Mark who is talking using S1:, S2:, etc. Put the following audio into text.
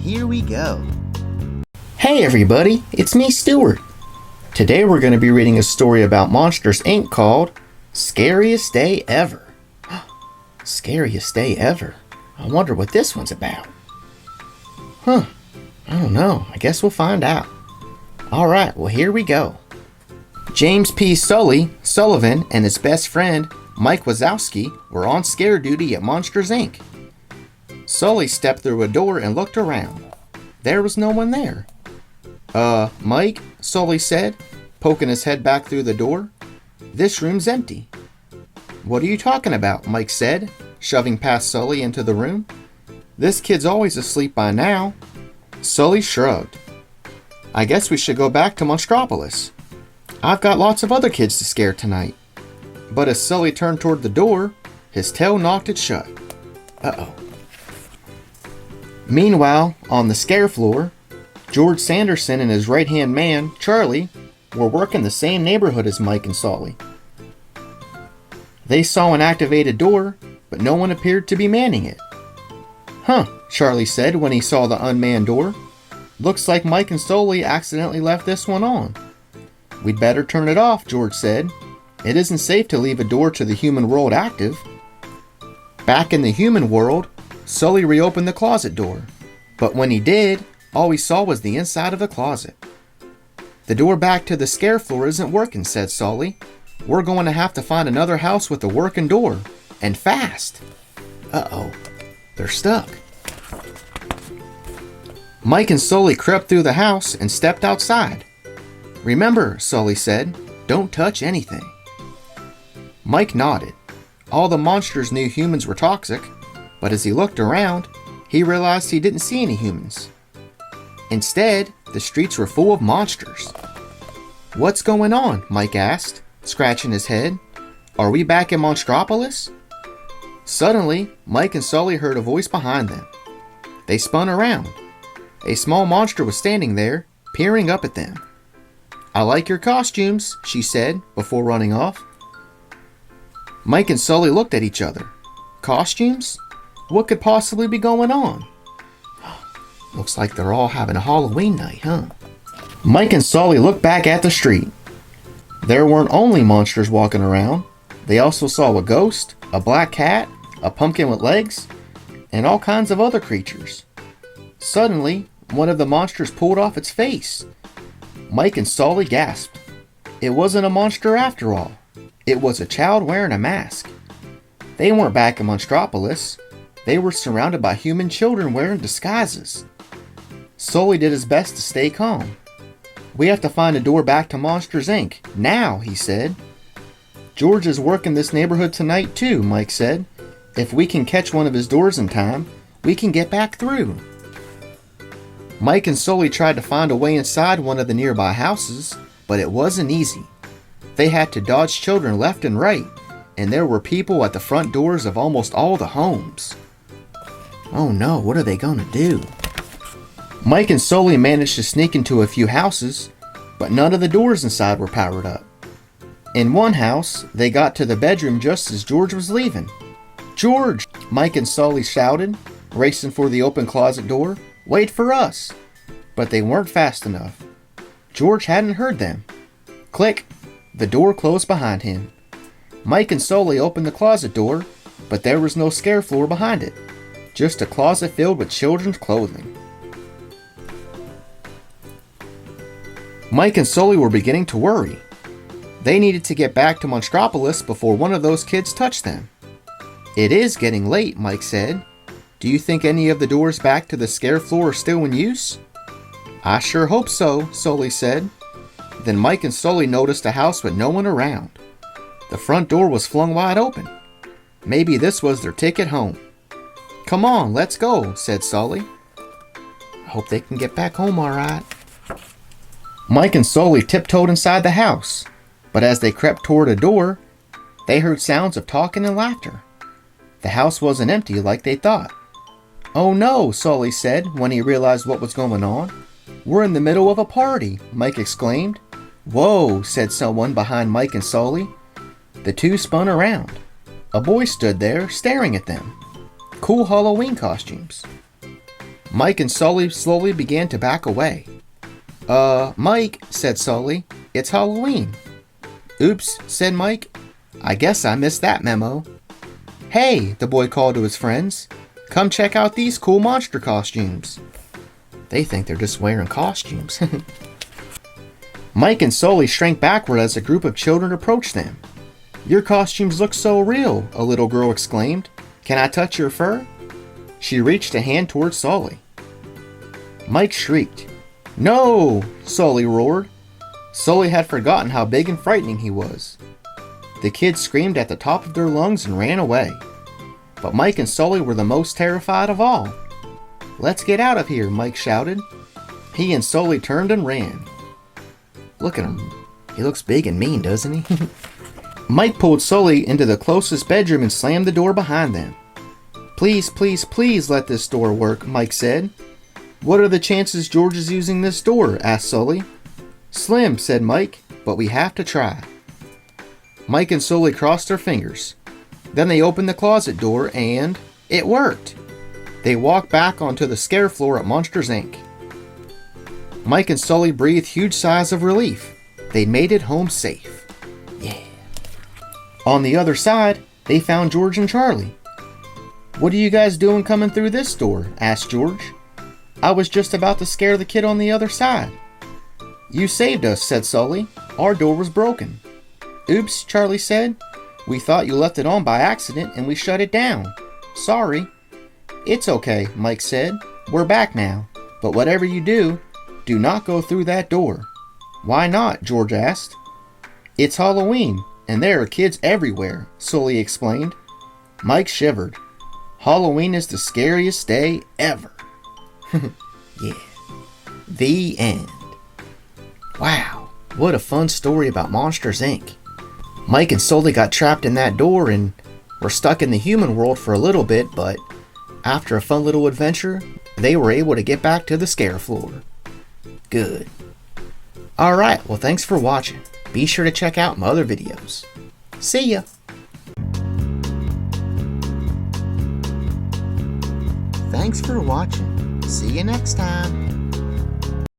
S1: here we go.
S2: Hey everybody, it's me, Stuart. Today we're going to be reading a story about Monsters, Inc. called Scariest Day Ever. Scariest Day Ever? I wonder what this one's about. I don't know. I guess we'll find out. Alright, well here we go. James P. Sullivan and his best friend, Mike Wazowski, were on scare duty at Monsters, Inc. Sully stepped through a door and looked around. There was no one there. Mike, Sully said, poking his head back through the door. This room's empty. What are you talking about? Mike said, shoving past Sully into the room. This kid's always asleep by now. Sully shrugged. I guess we should go back to Monstropolis. I've got lots of other kids to scare tonight. But as Sully turned toward the door, his tail knocked it shut. Uh-oh. Meanwhile, on the scare floor, George Sanderson and his right-hand man, Charlie, were working the same neighborhood as Mike and Sully. They saw an activated door, but no one appeared to be manning it. Charlie said when he saw the unmanned door. Looks like Mike and Sully accidentally left this one on. We'd better turn it off, George said. It isn't safe to leave a door to the human world active. Back in the human world, Sully reopened the closet door, but when he did, all he saw was the inside of the closet. The door back to the scare floor isn't working, said Sully. We're going to have to find another house with a working door, and fast. Uh-oh, they're stuck. Mike and Sully crept through the house and stepped outside. Remember, Sully said, don't touch anything. Mike nodded. All the monsters knew humans were toxic, but as he looked around, he realized he didn't see any humans. Instead, the streets were full of monsters. What's going on? Mike asked, scratching his head. Are we back in Monstropolis? Suddenly, Mike and Sully heard a voice behind them. They spun around. A small monster was standing there, peering up at them. I like your costumes, she said, before running off. Mike and Sully looked at each other. Costumes? What could possibly be going on? Looks like they're all having a Halloween night, huh? Mike and Sully looked back at the street. There weren't only monsters walking around. They also saw a ghost, a black cat, a pumpkin with legs, and all kinds of other creatures. Suddenly, one of the monsters pulled off its face. Mike and Sully gasped. It wasn't a monster after all. It was a child wearing a mask. They weren't back in Monstropolis. They were surrounded by human children wearing disguises. Sully did his best to stay calm. We have to find a door back to Monsters, Inc. now, he said. George is working this neighborhood tonight too, Mike said. If we can catch one of his doors in time, we can get back through. Mike and Sully tried to find a way inside one of the nearby houses, but it wasn't easy. They had to dodge children left and right, and there were people at the front doors of almost all the homes. Oh no, what are they gonna do? Mike and Sully managed to sneak into a few houses, but none of the doors inside were powered up. In one house, they got to the bedroom just as George was leaving. George! Mike and Sully shouted, racing for the open closet door. Wait for us! But they weren't fast enough. George hadn't heard them. Click! The door closed behind him. Mike and Sully opened the closet door, but there was no scare floor behind it. Just a closet filled with children's clothing. Mike and Sully were beginning to worry. They needed to get back to Monstropolis before one of those kids touched them. It is getting late, Mike said. Do you think any of the doors back to the scare floor are still in use? I sure hope so, Sully said. Then Mike and Sully noticed a house with no one around. The front door was flung wide open. Maybe this was their ticket home. Come on, let's go, said Sully. I hope they can get back home all right. Mike and Sully tiptoed inside the house, but as they crept toward a door, they heard sounds of talking and laughter. The house wasn't empty like they thought. Oh no, Sully said when he realized what was going on. We're in the middle of a party, Mike exclaimed. Whoa, said someone behind Mike and Sully. The two spun around. A boy stood there, staring at them. Cool Halloween costumes. Mike and Sully slowly began to back away. Mike, said Sully, it's Halloween. Oops, said Mike. I guess I missed that memo. Hey, the boy called to his friends. Come check out these cool monster costumes. They think they're just wearing costumes. Mike and Sully shrank backward as a group of children approached them. Your costumes look so real, a little girl exclaimed. Can I touch your fur? She reached a hand toward Sully. Mike shrieked. No! Sully roared. Sully had forgotten how big and frightening he was. The kids screamed at the top of their lungs and ran away. But Mike and Sully were the most terrified of all. Let's get out of here, Mike shouted. He and Sully turned and ran. Look at him. He looks big and mean, doesn't he? Mike pulled Sully into the closest bedroom and slammed the door behind them. Please, please, please let this door work, Mike said. What are the chances George is using this door? Asked Sully. Slim, said Mike, but we have to try. Mike and Sully crossed their fingers. Then they opened the closet door and it worked. They walked back onto the scare floor at Monsters, Inc. Mike and Sully breathed huge sighs of relief. They made it home safe. Yeah. On the other side, they found George and Charlie. What are you guys doing coming through this door? Asked George. I was just about to scare the kid on the other side. You saved us, said Sully. Our door was broken. Oops, Charlie said. We thought you left it on by accident and we shut it down. Sorry. It's okay, Mike said. We're back now. But whatever you do, do not go through that door. Why not? George asked. It's Halloween, and there are kids everywhere, Sully explained. Mike shivered. Halloween is the scariest day ever. Yeah. The end. Wow, what a fun story about Monsters, Inc. Mike and Sully got trapped in that door and were stuck in the human world for a little bit, but after a fun little adventure, they were able to get back to the scare floor. Good. Alright, well thanks for watching. Be sure to check out my other videos. See ya! Thanks for watching. See you next time.